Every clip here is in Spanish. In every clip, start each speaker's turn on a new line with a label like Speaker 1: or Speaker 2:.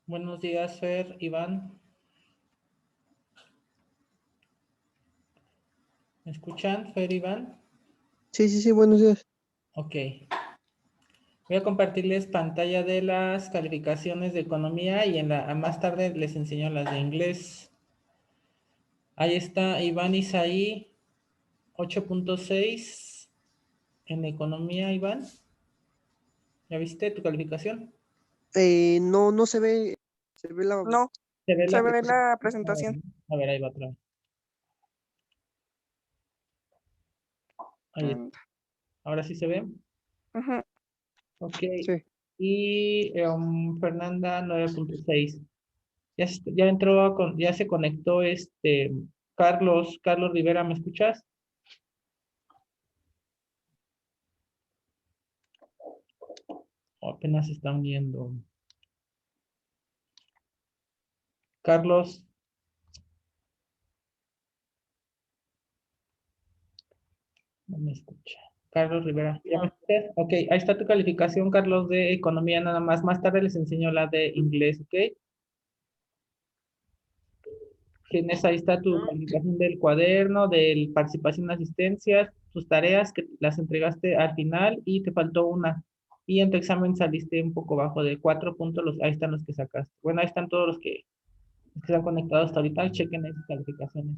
Speaker 1: Buenos días, Fer, Iván. ¿Me escuchan, Fer, Iván?
Speaker 2: Sí, buenos días.
Speaker 1: Ok. Voy a compartirles pantalla de las calificaciones de economía y más tarde les enseño las de inglés. Ahí está Iván Isaí, 8.6 en economía, Iván. ¿Ya viste tu calificación?
Speaker 2: No se ve la...
Speaker 3: No,
Speaker 1: ¿Se ve
Speaker 3: se
Speaker 1: la
Speaker 3: ve
Speaker 1: presentación?
Speaker 3: la presentación.
Speaker 1: A ver, ahí va otra vez. Ahí está.
Speaker 3: Mm,
Speaker 1: ¿Ahora sí se ve?
Speaker 3: ujú.
Speaker 1: Ok.
Speaker 2: Sí.
Speaker 1: Y Fernanda, 9.6. Ya entró, ya se conectó Carlos Rivera, ¿me escuchas? O apenas se está uniendo. Carlos, no me escucha. Carlos Rivera, ¿ya me escuchas? Ok, ahí está tu calificación, Carlos, de economía nada más. Más tarde les enseño la de inglés, ¿ok? Tienes, ahí está tu calificación del cuaderno, de participación en asistencias, tus tareas que las entregaste al final y te faltó una. Y en tu examen saliste un poco bajo de 4 puntos, ahí están los que sacaste. Bueno, ahí están todos los que se han conectado hasta ahorita, chequen esas calificaciones.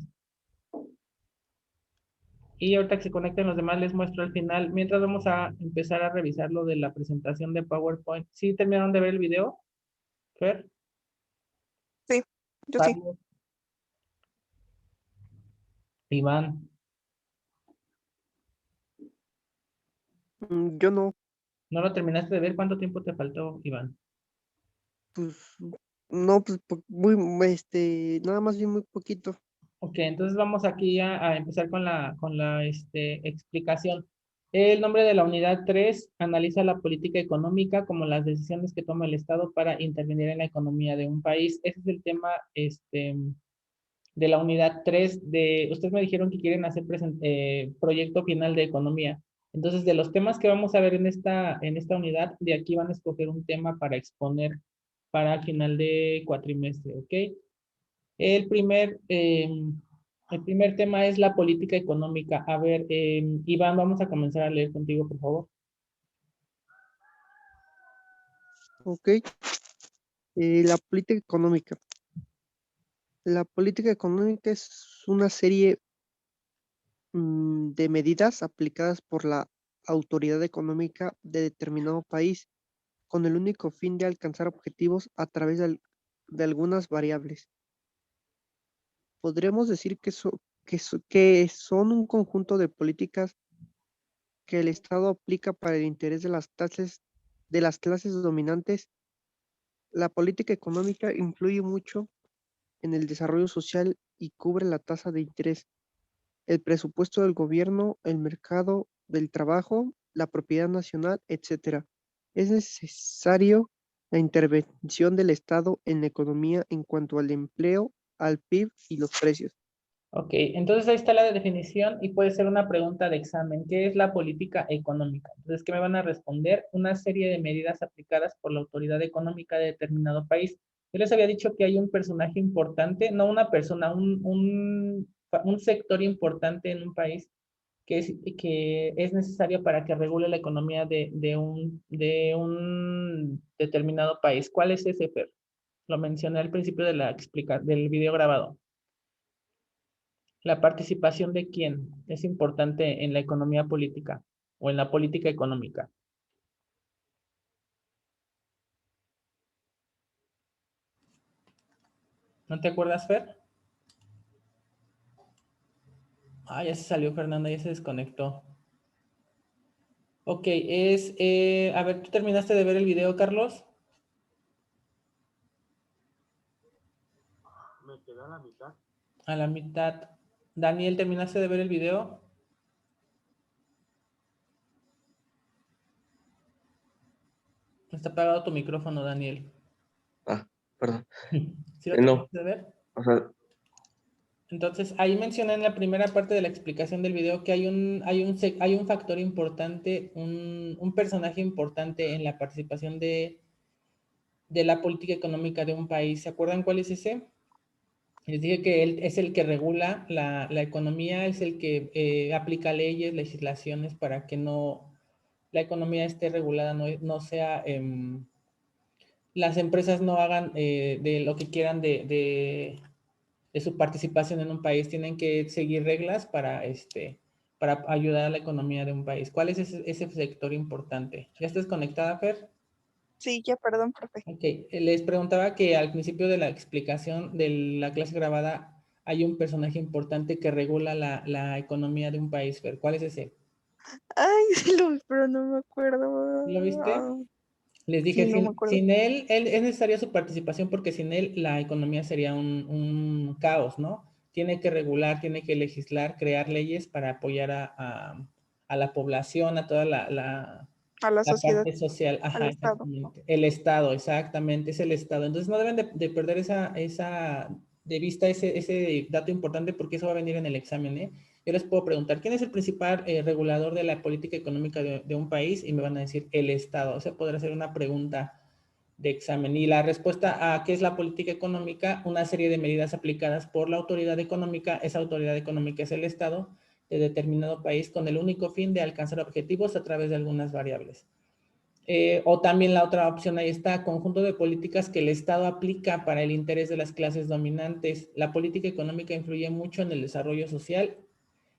Speaker 1: Y ahorita que se conecten los demás les muestro al final. Mientras vamos a empezar a revisar lo de la presentación de PowerPoint. ¿Sí terminaron de ver el video, Fer?
Speaker 3: Sí, yo sí.
Speaker 1: Carlos, Iván.
Speaker 2: Yo no,
Speaker 1: ¿No lo terminaste de ver? ¿Cuánto tiempo te faltó, Iván?
Speaker 2: pues, no, pues, nada más vi muy poquito.
Speaker 1: Ok, entonces vamos aquí a empezar con la explicación. El nombre de la unidad 3 analiza la política económica como las decisiones que toma el Estado para intervenir en la economía de un país. Ese es el tema de la unidad 3 ustedes me dijeron que quieren hacer proyecto final de economía. Entonces, de los temas que vamos a ver en esta unidad, de aquí van a escoger un tema para exponer para el final de cuatrimestre, ¿ok? El primer, eh, el primer tema es la política económica. A ver, Iván, vamos a comenzar a leer contigo, por favor.
Speaker 2: Ok. La política económica. La política económica es una serie de medidas aplicadas por la autoridad económica de determinado país con el único fin de alcanzar objetivos a través de algunas variables. Podríamos decir que son un conjunto de políticas que el Estado aplica para el interés de las clases dominantes. La política económica influye mucho en el desarrollo social y cubre la tasa de interés, el presupuesto del gobierno, el mercado del trabajo, la propiedad nacional, etcétera. Es necesario la intervención del Estado en la economía en cuanto al empleo, al PIB y los precios.
Speaker 1: Ok, entonces ahí está la definición y puede ser una pregunta de examen. ¿Qué es la política económica? Entonces, ¿qué me van a responder? Una serie de medidas aplicadas por la autoridad económica de determinado país. Yo les había dicho que hay un personaje importante, no una persona, un sector importante en un país que es necesario para que regule la economía de un determinado país. ¿Cuál es ese, Fer? Lo mencioné al principio del video grabado. ¿La participación de quién es importante en la economía política o en la política económica? ¿No te acuerdas, Fer? Ah, ya se salió Fernanda, ya se desconectó. Ok, a ver, ¿tú terminaste de ver el video, Carlos?
Speaker 4: Me quedé a la mitad.
Speaker 1: A la mitad. Daniel, ¿terminaste de ver el video? Está apagado tu micrófono, Daniel.
Speaker 4: Perdón.
Speaker 1: ¿Sí lo
Speaker 4: No,
Speaker 1: terminaste de ver?
Speaker 4: o sea,
Speaker 1: Entonces, ahí mencioné en la primera parte de la explicación del video que hay un factor importante, un personaje importante en la participación de la política económica de un país. ¿Se acuerdan cuál es ese? Les dije que él es el que regula la economía, es el que aplica leyes, legislaciones para que no la economía esté regulada, no sea, las empresas no hagan de lo que quieran de su participación en un país, tienen que seguir reglas para ayudar a la economía de un país. ¿Cuál es ese sector importante? ¿Ya estás conectada, Fer?
Speaker 3: Sí, ya, perdón, profe.
Speaker 1: Ok, les preguntaba que al principio de la explicación de la clase grabada hay un personaje importante que regula la economía de un país, Fer. ¿Cuál es ese?
Speaker 3: Ay, sí lo vi, pero no me acuerdo.
Speaker 1: ¿Lo viste?
Speaker 3: Ah,
Speaker 1: Les dije,
Speaker 3: sí, no me acuerdo.
Speaker 1: sin él es necesaria su participación porque sin él la economía sería un caos, ¿no? Tiene que regular, tiene que legislar, crear leyes para apoyar a la población, a toda
Speaker 3: A la
Speaker 1: la
Speaker 3: sociedad,
Speaker 1: parte social.
Speaker 3: al
Speaker 1: Ajá,
Speaker 3: Estado.
Speaker 1: exactamente. El Estado, exactamente, es el Estado. Entonces no deben de perder de vista ese dato importante porque eso va a venir en el examen, ¿eh? Yo les puedo preguntar, ¿quién es el principal regulador de la política económica de un país? Y me van a decir, el Estado. O sea, podrá ser una pregunta de examen. Y la respuesta a qué es la política económica, una serie de medidas aplicadas por la autoridad económica. Esa autoridad económica es el Estado de determinado país con el único fin de alcanzar objetivos a través de algunas variables. O también la otra opción, ahí está, conjunto de políticas que el Estado aplica para el interés de las clases dominantes. La política económica influye mucho en el desarrollo social.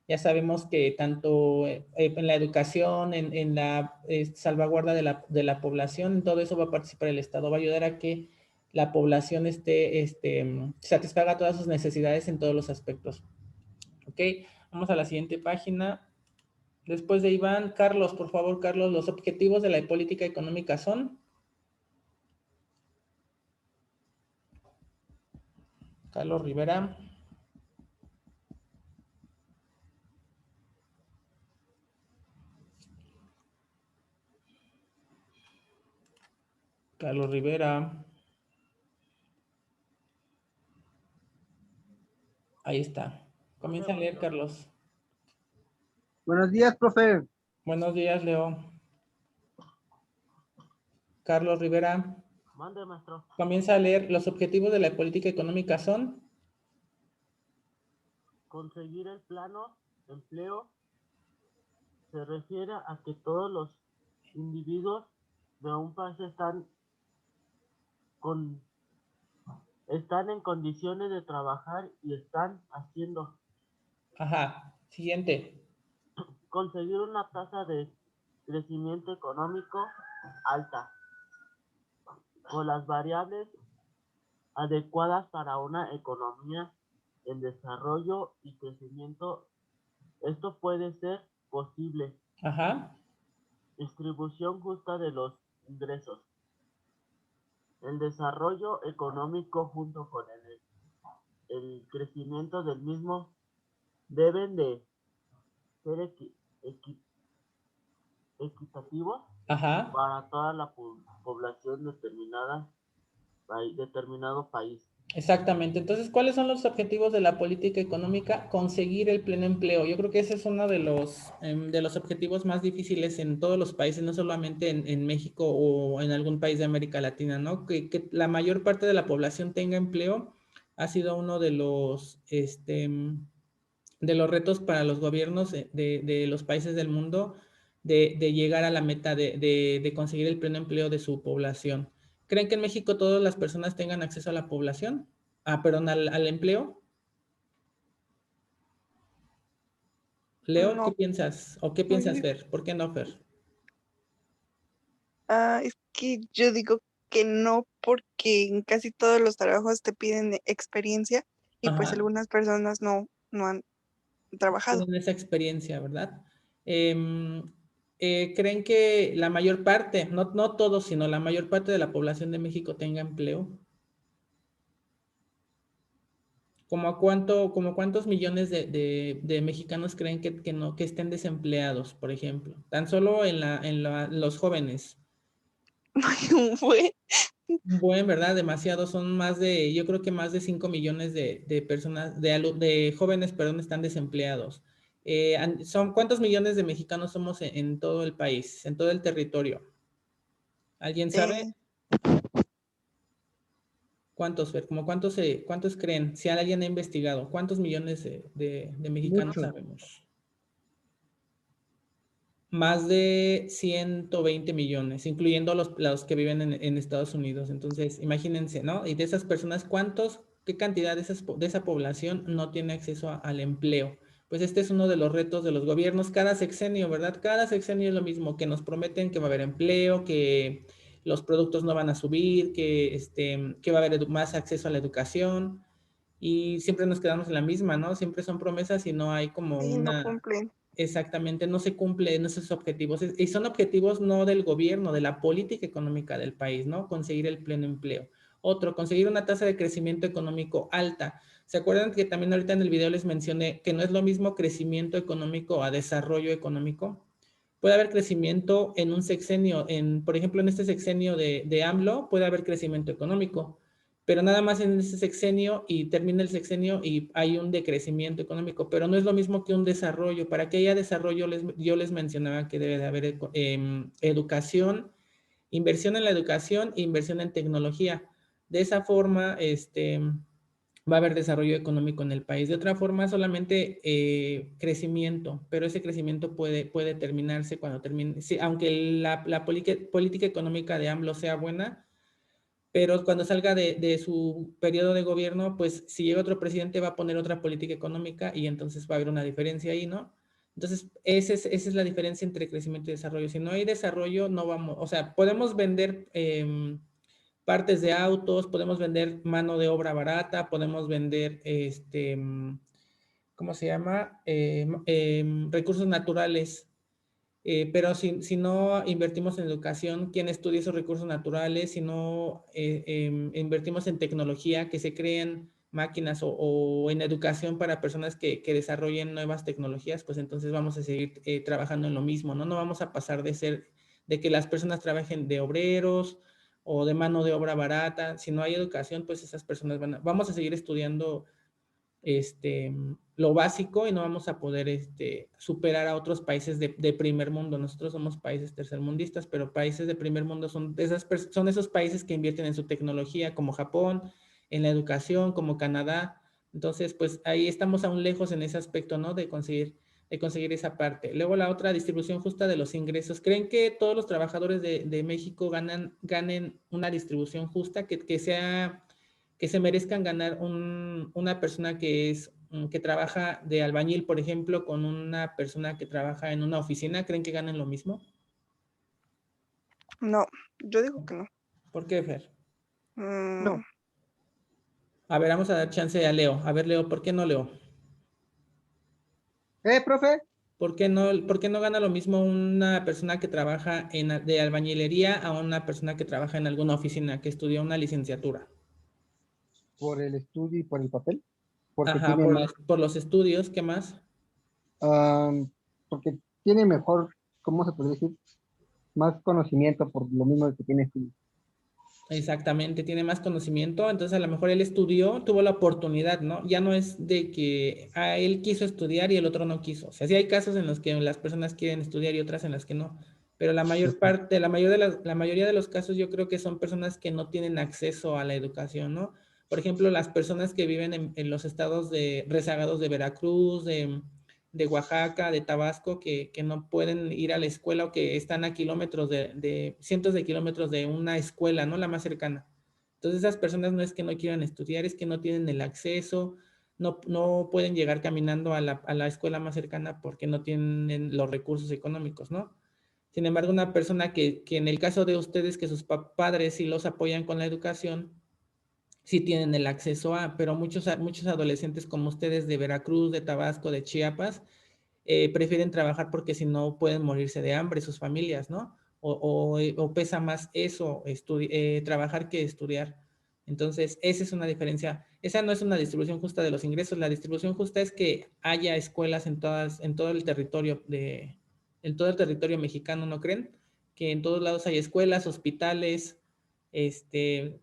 Speaker 1: Ya sabemos que tanto en la educación, en la salvaguarda de la población, en todo eso va a participar el Estado, va a ayudar a que la población satisfaga todas sus necesidades en todos los aspectos. Ok, vamos a la siguiente página. Después de Iván, Carlos, por favor, Carlos, los objetivos de la política económica son. Carlos Rivera. Carlos Rivera. Ahí está. Comienza a leer, Carlos.
Speaker 5: Buenos días, profe.
Speaker 1: Buenos días, Leo. Carlos Rivera.
Speaker 4: Mande, maestro.
Speaker 1: Comienza a leer. Los objetivos de la política económica son.
Speaker 4: Conseguir el plano empleo se refiere a que todos los individuos de un país están en condiciones de trabajar y están haciendo.
Speaker 1: Ajá. Siguiente.
Speaker 4: Conseguir una tasa de crecimiento económico alta, con las variables adecuadas para una economía en desarrollo y crecimiento. Esto puede ser posible.
Speaker 1: Ajá.
Speaker 4: Distribución justa de los ingresos. El desarrollo económico junto con el crecimiento del mismo deben de ser equitativos
Speaker 1: Ajá.
Speaker 4: para toda la población determinado país.
Speaker 1: Exactamente. Entonces, ¿cuáles son los objetivos de la política económica? Conseguir el pleno empleo. Yo creo que ese es uno de los objetivos más difíciles en todos los países, no solamente en México o en algún país de América Latina, ¿no? Que la mayor parte de la población tenga empleo ha sido uno de los retos para los gobiernos de los países del mundo de llegar a la meta de conseguir el pleno empleo de su población. ¿Creen que en México todas las personas tengan acceso a la población? Perdón, al empleo. Leo, ¿qué
Speaker 3: No,
Speaker 1: piensas? ¿O qué piensas,
Speaker 3: muy-
Speaker 1: Fer? ¿Por qué no, Fer?
Speaker 3: es que yo digo que no, porque en casi todos los trabajos te piden experiencia y pues
Speaker 1: Ajá,
Speaker 3: algunas personas no han trabajado.
Speaker 1: tienen esa experiencia, ¿verdad? Em, ¿Creen que la mayor parte, no todos, sino la mayor parte de la población de México tenga empleo? Como cuántos millones de mexicanos creen que estén desempleados, por ejemplo? Tan solo los jóvenes.
Speaker 3: Fue,
Speaker 1: Bueno, ¿verdad? Demasiado, yo creo que más de 5 millones de personas, de jóvenes, perdón, están desempleados. ¿Cuántos millones de mexicanos somos en todo el país, en todo el territorio? ¿Alguien sabe? ¿Cuántos, Fer? ¿Cómo cuántos creen? Si alguien ha investigado, ¿cuántos millones de mexicanos
Speaker 2: Mucho.
Speaker 1: sabemos? Más de 120 millones, incluyendo los que viven en Estados Unidos. Entonces, imagínense, ¿no? Y de esas personas, qué cantidad de esa población no tiene acceso al empleo? Pues este es uno de los retos de los gobiernos cada sexenio, ¿verdad? Cada sexenio es lo mismo, que nos prometen que va a haber empleo, que los productos no van a subir, que va a haber más acceso a la educación, y siempre nos quedamos en la misma, ¿no? Siempre son promesas y no hay como
Speaker 3: Y no cumplen.
Speaker 1: exactamente, no se cumplen esos objetivos. Y son objetivos no del gobierno, de la política económica del país, ¿no? Conseguir el pleno empleo. Otro, conseguir una tasa de crecimiento económico alta. ¿Se acuerdan que también ahorita en el video les mencioné que no es lo mismo crecimiento económico a desarrollo económico? Puede haber crecimiento en un sexenio, por ejemplo, en este sexenio de AMLO puede haber crecimiento económico, pero nada más en ese sexenio y termina el sexenio y hay un decrecimiento económico, pero no es lo mismo que un desarrollo. Para que haya desarrollo, yo les mencionaba que debe de haber educación, inversión en la educación e inversión en tecnología. De esa forma, va a haber desarrollo económico en el país. De otra forma, solamente crecimiento, pero ese crecimiento puede terminarse cuando termine, sí, aunque la política económica de AMLO sea buena, pero cuando salga de su periodo de gobierno, pues si llega otro presidente va a poner otra política económica y entonces va a haber una diferencia ahí, ¿no? Entonces, esa es la diferencia entre crecimiento y desarrollo. Si no hay desarrollo, no vamos, o sea, podemos vender partes de autos, podemos vender mano de obra barata, podemos vender, ¿cómo se llama? Recursos naturales, pero si no invertimos en educación, ¿quién estudia esos recursos naturales? Si no invertimos en tecnología, que se creen máquinas o en educación para personas que desarrollen nuevas tecnologías, pues entonces vamos a seguir trabajando en lo mismo, ¿no? No vamos a pasar de que las personas trabajen de obreros o de mano de obra barata. Si no hay educación, pues esas personas vamos a seguir estudiando lo básico y no vamos a poder superar a otros países de primer mundo. Nosotros somos países tercermundistas, pero países de primer mundo son esos países que invierten en su tecnología, como Japón, en la educación, como Canadá. Entonces, pues ahí estamos aún lejos en ese aspecto, ¿no? De conseguir esa parte. Luego la otra, distribución justa de los ingresos. ¿Creen que todos los trabajadores de México ganen una distribución justa, que se merezcan ganar una persona que trabaja de albañil, por ejemplo, con una persona que trabaja en una oficina? ¿Creen que ganen lo mismo?
Speaker 3: No, yo digo que no.
Speaker 1: ¿Por qué, Fer?
Speaker 3: Mm,
Speaker 2: No,
Speaker 1: A ver, vamos a dar chance a Leo. A ver, Leo, ¿por qué no, Leo?
Speaker 5: Profe.
Speaker 1: ¿Por qué no gana lo mismo una persona que trabaja de albañilería a una persona que trabaja en alguna oficina, que estudió una licenciatura?
Speaker 5: Por el estudio y por el papel, porque
Speaker 1: Ajá,
Speaker 5: tiene
Speaker 1: por
Speaker 5: más,
Speaker 1: los, por los estudios, ¿qué más?
Speaker 5: porque tiene mejor, ¿cómo se puede decir? Más conocimiento por lo mismo que tiene estudio.
Speaker 1: Exactamente, tiene más conocimiento, entonces a lo mejor él estudió, tuvo la oportunidad, ¿no? Ya no es de que él quiso estudiar y el otro no quiso. O sea, sí hay casos en los que las personas quieren estudiar y otras en las que no, pero la mayor parte, la mayoría de los casos yo creo que son personas que no tienen acceso a la educación, ¿no? Por ejemplo, las personas que viven en los estados rezagados de Veracruz, de Oaxaca, de Tabasco, que no pueden ir a la escuela o que están a kilómetros cientos de kilómetros de una escuela, ¿no? La más cercana. Entonces esas personas no es que no quieran estudiar, es que no tienen el acceso, no pueden llegar caminando a la escuela más cercana porque no tienen los recursos económicos, ¿no? Sin embargo, una persona que en el caso de ustedes, que sus padres sí los apoyan con la educación, sí tienen el acceso pero muchos adolescentes como ustedes de Veracruz, de Tabasco, de Chiapas, prefieren trabajar porque si no pueden morirse de hambre sus familias, ¿no? O pesa más eso, trabajar que estudiar. Entonces, esa es una diferencia. Esa no es una distribución justa de los ingresos. La distribución justa es que haya escuelas en todo el territorio mexicano, ¿no creen? Que en todos lados hay escuelas, hospitales, este,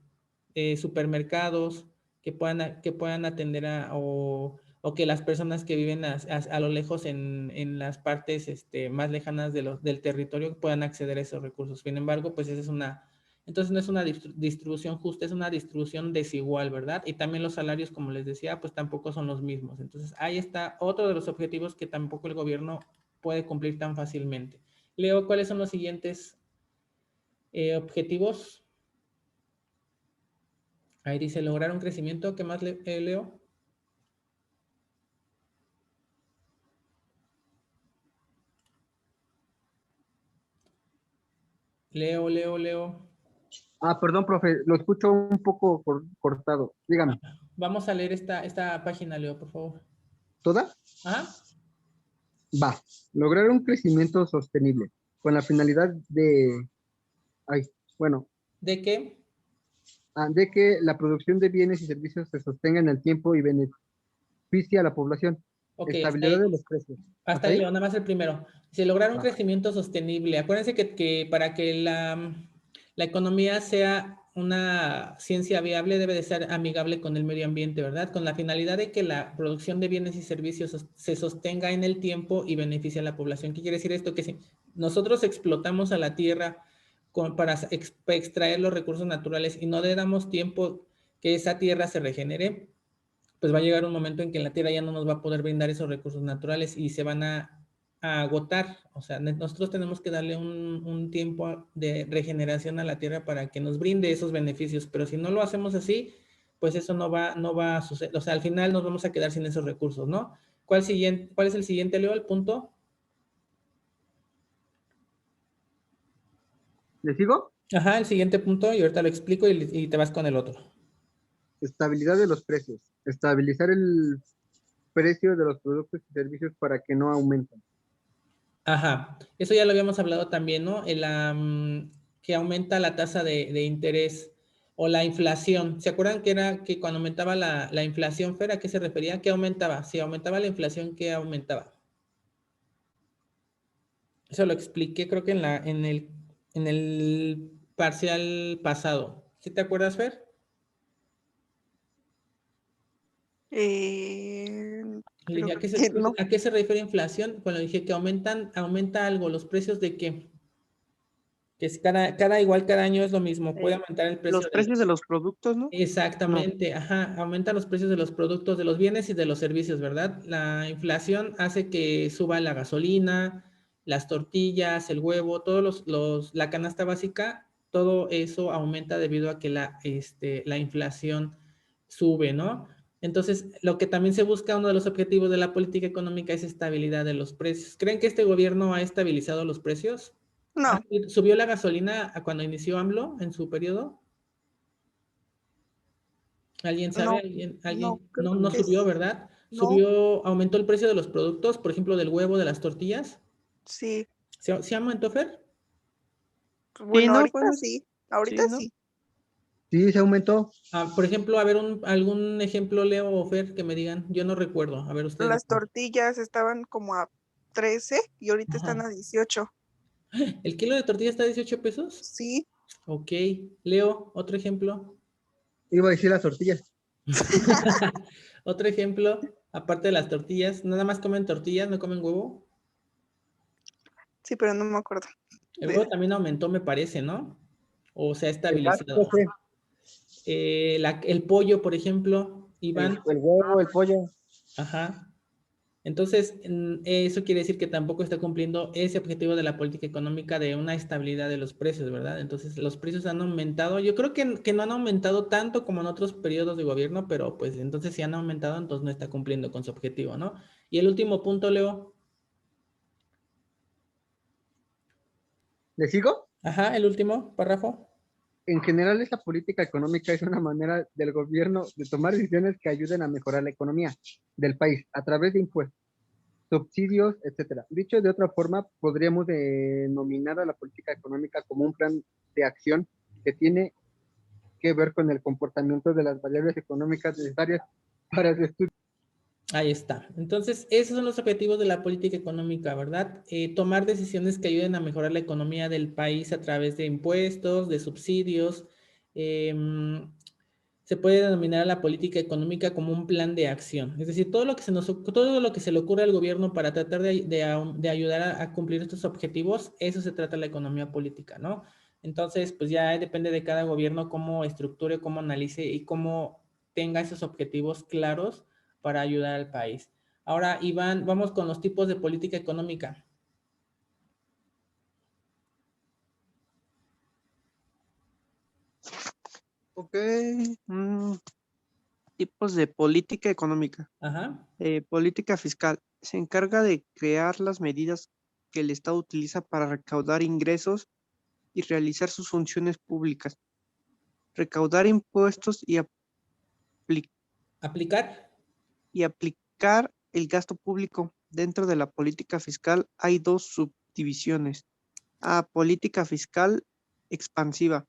Speaker 1: supermercados que puedan atender o que las personas que viven a lo lejos en las partes más lejanas del territorio puedan acceder a esos recursos. Sin embargo, pues esa Entonces no es una distribución justa, es una distribución desigual, ¿verdad? Y también los salarios, como les decía, pues tampoco son los mismos. Entonces ahí está otro de los objetivos que tampoco el gobierno puede cumplir tan fácilmente. Leo, ¿cuáles son los siguientes objetivos? Ahí dice lograr un crecimiento. ¿Qué más, Leo? Leo.
Speaker 5: Ah, perdón, profe, lo escucho un poco cortado. Dígame,
Speaker 1: Vamos a leer esta página, Leo, por favor.
Speaker 5: ¿toda?
Speaker 1: Ajá.
Speaker 5: Va. Lograr un crecimiento sostenible con la finalidad de, ay, bueno,
Speaker 1: ¿De qué?
Speaker 5: de que la producción de bienes y servicios se sostenga en el tiempo y beneficie a la población.
Speaker 1: Ok, hasta
Speaker 5: Estabilidad
Speaker 1: ahí.
Speaker 5: de los precios.
Speaker 1: Hasta
Speaker 5: ¿Hasta
Speaker 1: ahí,
Speaker 5: ahí?
Speaker 1: Leo, nada más el primero. Dice, lograr un
Speaker 5: Va.
Speaker 1: crecimiento sostenible. Acuérdense que para que la economía sea una ciencia viable, debe de ser amigable con el medio ambiente, ¿verdad? Con la finalidad de que la producción de bienes y servicios se sostenga en el tiempo y beneficie a la población. ¿Qué quiere decir esto? Que si nosotros explotamos a la tierra para extraer los recursos naturales y no le damos tiempo que esa tierra se regenere, pues va a llegar un momento en que la Tierra ya no nos va a poder brindar esos recursos naturales y se van a agotar. O sea, nosotros tenemos que darle un tiempo de regeneración a la Tierra para que nos brinde esos beneficios, pero si no lo hacemos así, pues eso no va a suceder. O sea, al final nos vamos a quedar sin esos recursos, ¿no? ¿Cuál es el siguiente, Leo? El punto.
Speaker 5: ¿Le sigo?
Speaker 1: Ajá, el siguiente punto, y ahorita lo explico y te vas con el otro.
Speaker 5: Estabilidad de los precios. Estabilizar el precio de los productos y servicios para que no aumenten.
Speaker 1: Ajá, eso ya lo habíamos hablado también, ¿no? Que aumenta la tasa de interés o la inflación. ¿Se acuerdan que era que cuando aumentaba la inflación, Fer, a qué se refería? ¿Qué aumentaba? Si aumentaba la inflación, ¿qué aumentaba? Eso lo expliqué, creo que en el parcial pasado. ¿Sí te acuerdas, Fer? Le
Speaker 3: Creo
Speaker 1: dije,
Speaker 3: que no.
Speaker 1: ¿a qué se refiere inflación? Cuando dije que aumenta algo, ¿los precios de qué? Que es igual cada año es lo mismo, puede aumentar el precio
Speaker 2: Los precios de los productos, ¿no? No.
Speaker 1: Exactamente, ajá, aumentan los precios de los productos, de los bienes y de los servicios, ¿verdad? La inflación hace que suba la gasolina, las tortillas, el huevo, la canasta básica, todo eso aumenta debido a que la inflación sube, ¿no? Entonces, lo que también se busca, uno de los objetivos de la política económica es estabilidad de los precios. ¿Creen que este gobierno ha estabilizado los precios?
Speaker 3: No,
Speaker 1: ¿Subió la gasolina cuando inició AMLO en su periodo? ¿Alguien sabe?
Speaker 3: no, no, creo
Speaker 1: No, no
Speaker 3: que
Speaker 1: subió, ¿verdad?
Speaker 3: no,
Speaker 1: Aumentó el precio de los productos, por ejemplo, del huevo, de las tortillas.
Speaker 3: sí.
Speaker 1: ¿Sí aumentó, Fer?
Speaker 2: Sí,
Speaker 3: Bueno,
Speaker 2: ¿no?
Speaker 3: ahorita
Speaker 2: Pues,
Speaker 3: sí,
Speaker 2: sí,
Speaker 3: ahorita
Speaker 2: ¿no?
Speaker 3: sí.
Speaker 5: Sí, se aumentó.
Speaker 1: Por ejemplo, a ver, algún ejemplo, Leo o Fer, que me digan. Yo no recuerdo. A ver, ustedes.
Speaker 3: Las tortillas estaban como a 13 y ahorita están
Speaker 1: Ajá.
Speaker 3: a 18.
Speaker 1: ¿El kilo de tortilla está a 18 pesos?
Speaker 3: Sí,
Speaker 1: Ok. Leo, otro ejemplo.
Speaker 5: Iba a decir las tortillas.
Speaker 1: Otro ejemplo, aparte de las tortillas, ¿nada más comen tortillas, no comen huevo?
Speaker 3: sí, pero no me acuerdo.
Speaker 1: El huevo también aumentó, me parece, ¿no? O se ha
Speaker 5: El gas,
Speaker 1: estabilizado.
Speaker 5: profe,
Speaker 1: El pollo, por ejemplo, Iván.
Speaker 5: el huevo, el pollo.
Speaker 1: Ajá. Entonces, eso quiere decir que tampoco está cumpliendo ese objetivo de la política económica de una estabilidad de los precios, ¿verdad? Entonces, los precios han aumentado. Yo creo que no han aumentado tanto como en otros periodos de gobierno, pero pues entonces si han aumentado, entonces no está cumpliendo con su objetivo, ¿no? Y el último punto, Leo.
Speaker 5: ¿Le sigo?
Speaker 1: Ajá, el último párrafo.
Speaker 5: En general, esta política económica es una manera del gobierno de tomar decisiones que ayuden a mejorar la economía del país a través de impuestos, subsidios, etcétera. Dicho de otra forma, podríamos denominar a la política económica como un plan de acción que tiene que ver con el comportamiento de las variables económicas necesarias para su estudio.
Speaker 1: Ahí está. Entonces, esos son los objetivos de la política económica, ¿verdad? Tomar decisiones que ayuden a mejorar la economía del país a través de impuestos, de subsidios. Se puede denominar a la política económica como un plan de acción. Es decir, todo lo que se le ocurre al gobierno para tratar de ayudar a cumplir estos objetivos, eso se trata de la economía política, ¿no? Entonces, pues ya depende de cada gobierno cómo estructure, cómo analice y cómo tenga esos objetivos claros para ayudar al país. Ahora, Iván, vamos con los tipos de política económica.
Speaker 2: Ok. Tipos de política económica.
Speaker 1: Ajá.
Speaker 2: Política fiscal. Se encarga de crear las medidas que el Estado utiliza para recaudar ingresos y realizar sus funciones públicas. Recaudar impuestos
Speaker 1: ¿Aplicar?
Speaker 2: y aplicar el gasto público. Dentro de la política fiscal hay dos subdivisiones. A, política fiscal expansiva.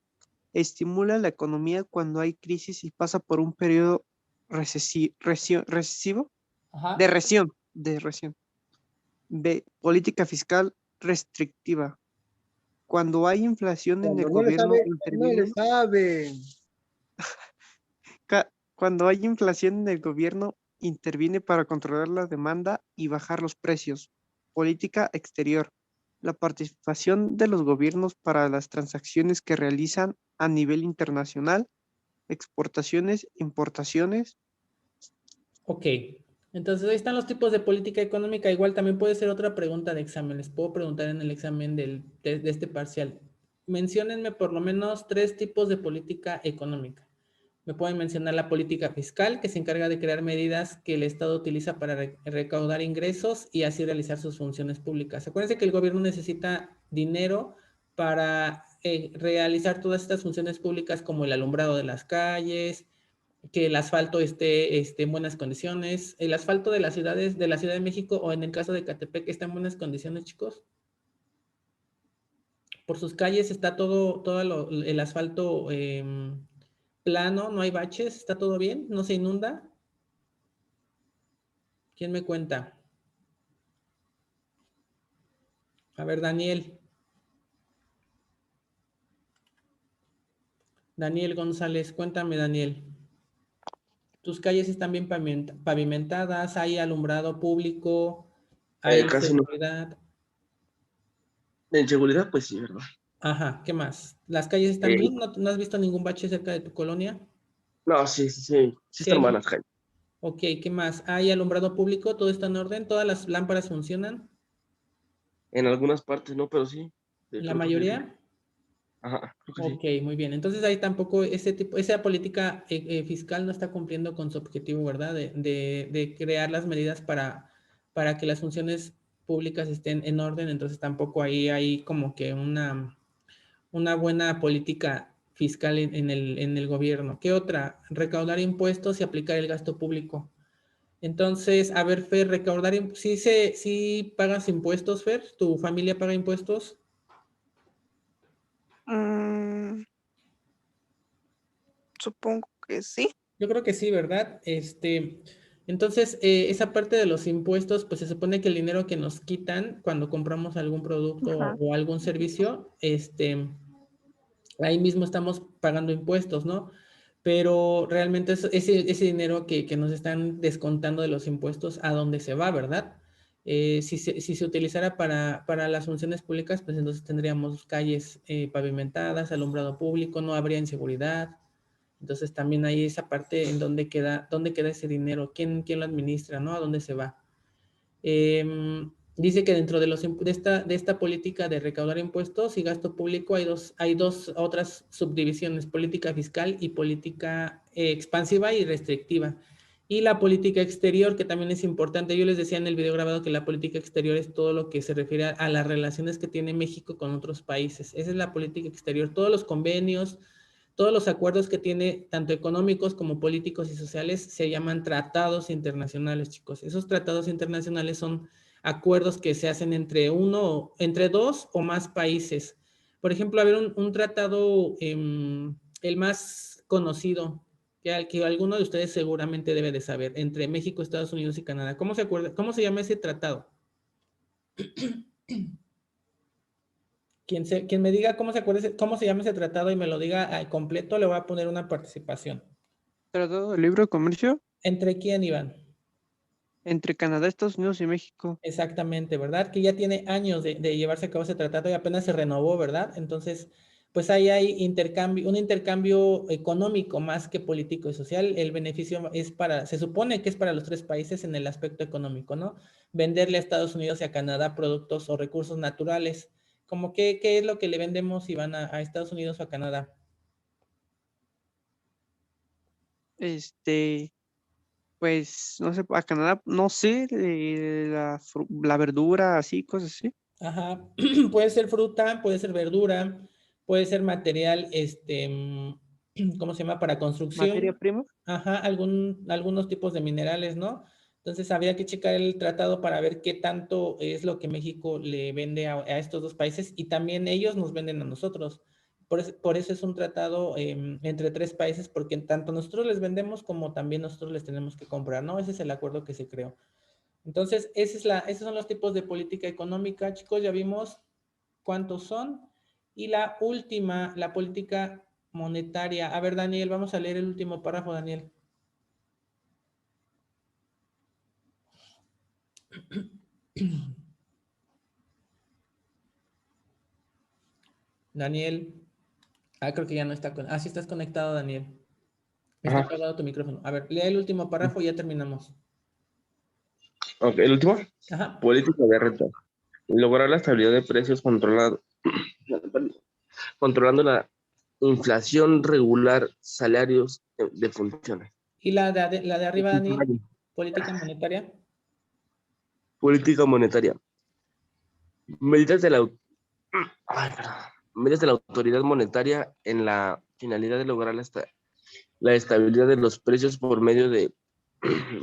Speaker 2: Estimula la economía cuando hay crisis y pasa por un periodo recesivo
Speaker 1: Ajá.
Speaker 2: de recesión. B, política fiscal restrictiva. Cuando hay inflación en el
Speaker 5: Cuando no le
Speaker 2: gobierno
Speaker 5: sabe, no le
Speaker 2: interviene.
Speaker 5: sabe.
Speaker 2: Cuando hay inflación en el gobierno interviene para controlar la demanda y bajar los precios. Política exterior. La participación de los gobiernos para las transacciones que realizan a nivel internacional, exportaciones, importaciones.
Speaker 1: Ok. Entonces, ahí están los tipos de política económica. Igual también puede ser otra pregunta de examen. Les puedo preguntar en el examen de este parcial. Menciónenme por lo menos 3 tipos de política económica. Me pueden mencionar la política fiscal, que se encarga de crear medidas que el Estado utiliza para recaudar ingresos y así realizar sus funciones públicas. Acuérdense que el gobierno necesita dinero para realizar todas estas funciones públicas como el alumbrado de las calles, que el asfalto esté en buenas condiciones. El asfalto de las ciudades, de la Ciudad de México o en el caso de Catepec está en buenas condiciones, chicos. Por sus calles está todo el asfalto plano, no hay baches, está todo bien, no se inunda. ¿Quién me cuenta? A ver, Daniel. Daniel González, cuéntame, Daniel. ¿Tus calles están bien pavimentadas? ¿Hay alumbrado público? ¿Hay
Speaker 6: Casi no.
Speaker 1: seguridad?
Speaker 6: En seguridad, pues sí, ¿verdad?
Speaker 1: Ajá, ¿qué más? ¿Las calles están
Speaker 6: Eh,
Speaker 1: bien? ¿No has visto ningún bache cerca de tu colonia?
Speaker 6: no, sí
Speaker 1: Sí
Speaker 6: están
Speaker 1: hay.
Speaker 6: malas, Jaime.
Speaker 1: Ok, ¿qué más? ¿Hay alumbrado público? ¿Todo está en orden? ¿Todas las lámparas funcionan?
Speaker 6: En algunas partes no, pero sí.
Speaker 1: ¿En la
Speaker 6: Creo que sí.
Speaker 1: mayoría?
Speaker 6: Ajá, creo que sí.
Speaker 1: Ok, muy bien. Entonces ahí tampoco esa política fiscal no está cumpliendo con su objetivo, ¿verdad? De crear las medidas para que las funciones públicas estén en orden. Entonces tampoco ahí hay como que una buena política fiscal en el gobierno. ¿Qué otra? Recaudar impuestos y aplicar el gasto público. Entonces, a ver, Fer, ¿sí pagas impuestos, Fer? ¿Tu familia paga impuestos?
Speaker 3: Mm, supongo que sí.
Speaker 1: Yo creo que sí, ¿verdad? Entonces, esa parte de los impuestos, pues se supone que el dinero que nos quitan cuando compramos algún producto
Speaker 3: Ajá.
Speaker 1: o algún servicio, ahí mismo estamos pagando impuestos, ¿no? Pero realmente ese dinero que nos están descontando de los impuestos, ¿a dónde se va, verdad? Si se utilizara para las funciones públicas, pues entonces tendríamos calles pavimentadas, alumbrado público, no habría inseguridad. Entonces también hay esa parte en dónde queda ese dinero, quién lo administra, ¿no? ¿A dónde se va? Dice que dentro de esta política de recaudar impuestos y gasto público hay dos otras subdivisiones, política fiscal y política expansiva y restrictiva. Y la política exterior, que también es importante. Yo les decía en el video grabado que la política exterior es todo lo que se refiere a las relaciones que tiene México con otros países. Esa es la política exterior. Todos los convenios, todos los acuerdos que tiene, tanto económicos como políticos y sociales, se llaman tratados internacionales, chicos. Esos tratados internacionales son acuerdos que se hacen entre dos o más países. Por ejemplo, a ver, un tratado, el más conocido, que alguno de ustedes seguramente debe de saber, entre México, Estados Unidos y Canadá. ¿Cómo se llama ese tratado? Quien me diga cómo se llama ese tratado y me lo diga completo, le voy a poner una participación.
Speaker 2: Tratado de Libre Comercio
Speaker 1: ¿Entre quién, Iván?
Speaker 2: entre Canadá, Estados Unidos y México.
Speaker 1: Exactamente, ¿verdad? Que ya tiene años de llevarse a cabo ese tratado y apenas se renovó, ¿verdad? Entonces, pues ahí hay intercambio, un intercambio económico más que político y social. El beneficio es para, se supone que es para los tres países en el aspecto económico, ¿no? Venderle a Estados Unidos y a Canadá productos o recursos naturales. Como qué es lo que le vendemos si van a Estados Unidos o a Canadá.
Speaker 2: Pues, no sé, a Canadá, no sé, la verdura, así, cosas así.
Speaker 1: Ajá, puede ser fruta, puede ser verdura, puede ser material, ¿cómo se llama? Para
Speaker 2: Materia
Speaker 1: construcción.
Speaker 2: prima.
Speaker 1: Ajá, algunos tipos de minerales, ¿no? Entonces habría que checar el tratado para ver qué tanto es lo que México le vende a estos dos países y también ellos nos venden a nosotros. Por eso es un tratado entre tres países, porque tanto nosotros les vendemos como también nosotros les tenemos que comprar, ¿no? Ese es el acuerdo que se creó. Entonces, esos son los tipos de política económica, chicos, ya vimos cuántos son. Y la última, la política monetaria. A ver, Daniel, vamos a leer el último párrafo, Daniel. Daniel. Creo que ya no está. Sí estás conectado, Daniel. Está
Speaker 6: Ajá.
Speaker 1: apagado tu micrófono. A ver, lea el último párrafo y ya terminamos.
Speaker 6: Ok, el último.
Speaker 1: Ajá.
Speaker 6: Política de renta. Lograr la estabilidad de precios controlando la inflación, regular salarios de funciones.
Speaker 1: ¿Y la de arriba, Daniel? Política monetaria.
Speaker 6: Política monetaria. Medidas de la, medidas de la autoridad monetaria en la finalidad de lograr la estabilidad de los precios por medio de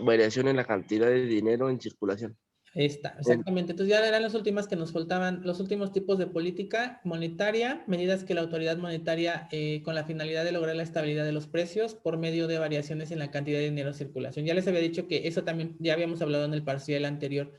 Speaker 6: variación en la cantidad de dinero en circulación.
Speaker 1: Ahí está, exactamente. Entonces ya eran las últimas que nos faltaban, los últimos tipos de política monetaria, medidas que la autoridad monetaria con la finalidad de lograr la estabilidad de los precios por medio de variaciones en la cantidad de dinero en circulación. Ya les había dicho que eso también ya habíamos hablado en el parcial anterior.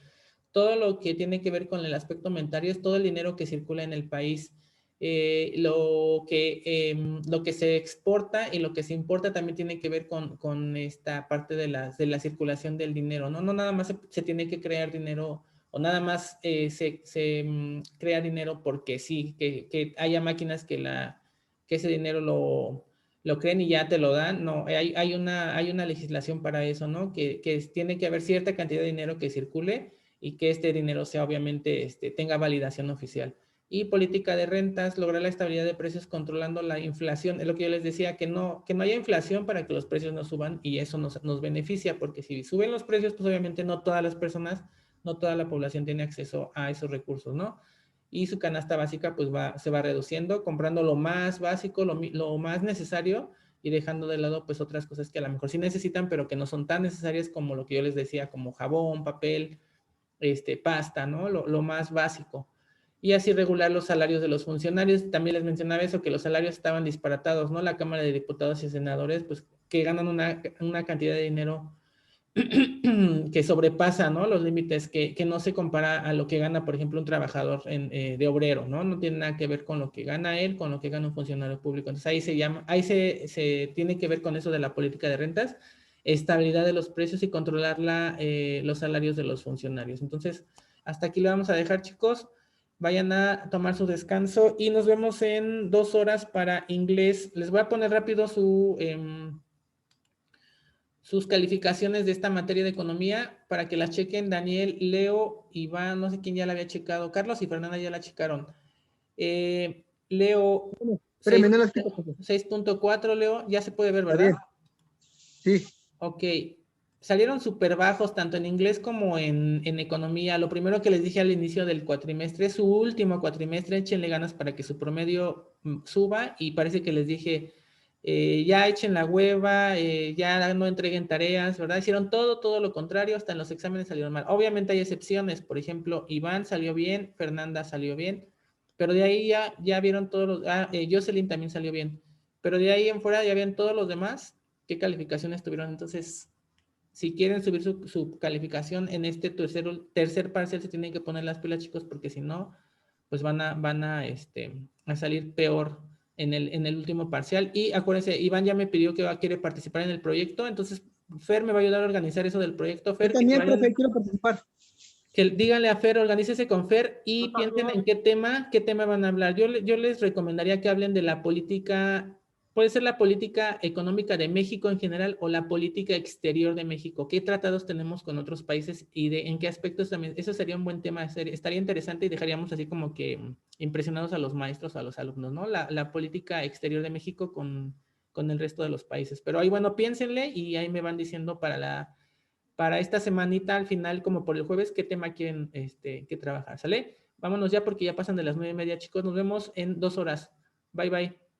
Speaker 1: Todo lo que tiene que ver con el aspecto monetario es todo el dinero que circula en el país. Lo que se exporta y lo que se importa también tiene que ver con esta parte de la circulación del dinero, ¿no? No nada más se tiene que crear dinero o nada más se crea dinero porque sí, que haya máquinas que ese dinero lo creen y ya te lo dan. No, hay una legislación para eso, ¿no? Que tiene que haber cierta cantidad de dinero que circule y que este dinero sea obviamente tenga validación oficial. Y política de rentas, lograr la estabilidad de precios controlando la inflación. Es lo que yo les decía, que no haya inflación para que los precios no suban y eso nos beneficia, porque si suben los precios, pues obviamente no todas las personas, no toda la población tiene acceso a esos recursos, ¿no? Y su canasta básica pues se va reduciendo, comprando lo más básico, lo más necesario y dejando de lado pues otras cosas que a lo mejor sí necesitan, pero que no son tan necesarias como lo que yo les decía, como jabón, papel, pasta, ¿no? Lo más básico. Y así regular los salarios de los funcionarios. También les mencionaba eso, que los salarios estaban disparatados, ¿no? La Cámara de Diputados y Senadores, pues, que ganan una cantidad de dinero que sobrepasa, ¿no? Los límites, que no se compara a lo que gana, por ejemplo, un trabajador de obrero, ¿no? No tiene nada que ver con lo que gana él, con lo que gana un funcionario público. Entonces ahí se tiene que ver con eso de la política de rentas, estabilidad de los precios y controlar los salarios de los funcionarios. Entonces, hasta aquí lo vamos a dejar, chicos. Vayan a tomar su descanso y nos vemos en 2 horas para inglés. Les voy a poner rápido sus calificaciones de esta materia de economía para que las chequen. Daniel, Leo, Iván, no sé quién ya la había checado. Carlos y Fernanda ya la checaron. Leo,
Speaker 5: Espérame, no las quito, José.
Speaker 1: 6.4, Leo, ya se puede ver,
Speaker 5: Está
Speaker 1: ¿verdad?
Speaker 5: bien. Sí.
Speaker 1: Ok. Salieron súper bajos, tanto en inglés como en economía. Lo primero que les dije al inicio del cuatrimestre, su último cuatrimestre, échenle ganas para que su promedio suba y parece que les dije, ya echen la hueva, ya no entreguen tareas, ¿verdad? Hicieron todo lo contrario, hasta en los exámenes salieron mal. Obviamente hay excepciones, por ejemplo, Iván salió bien, Fernanda salió bien, pero de ahí ya vieron todos los, Jocelyn también salió bien, pero de ahí en fuera ya vieron todos los demás qué calificaciones tuvieron. Entonces, si quieren subir su calificación en este tercer parcial, se tienen que poner las pilas, chicos, porque si no, pues van a salir peor en el último parcial. Y acuérdense, Iván ya me pidió que quiere participar en el proyecto, entonces Fer me va a ayudar a organizar eso del proyecto. Fer,
Speaker 5: Yo también, profe, quiero participar.
Speaker 1: Que díganle a Fer, organícese con Fer y
Speaker 4: Yo
Speaker 1: piensen
Speaker 4: también.
Speaker 1: en qué tema van a hablar. Yo les recomendaría que hablen de la política, puede ser la política económica de México en general o la política exterior de México. ¿Qué tratados tenemos con otros países y en qué aspectos también? Eso sería un buen tema, estaría interesante y dejaríamos así como que impresionados a los maestros, a los alumnos, ¿no? La política exterior de México con el resto de los países. Pero ahí, bueno, piénsenle y ahí me van diciendo para esta semanita, al final, como por el jueves, qué tema quieren que trabajar, ¿sale? Vámonos ya porque ya pasan de las 9:30, chicos. Nos vemos en 2 horas. Bye, bye.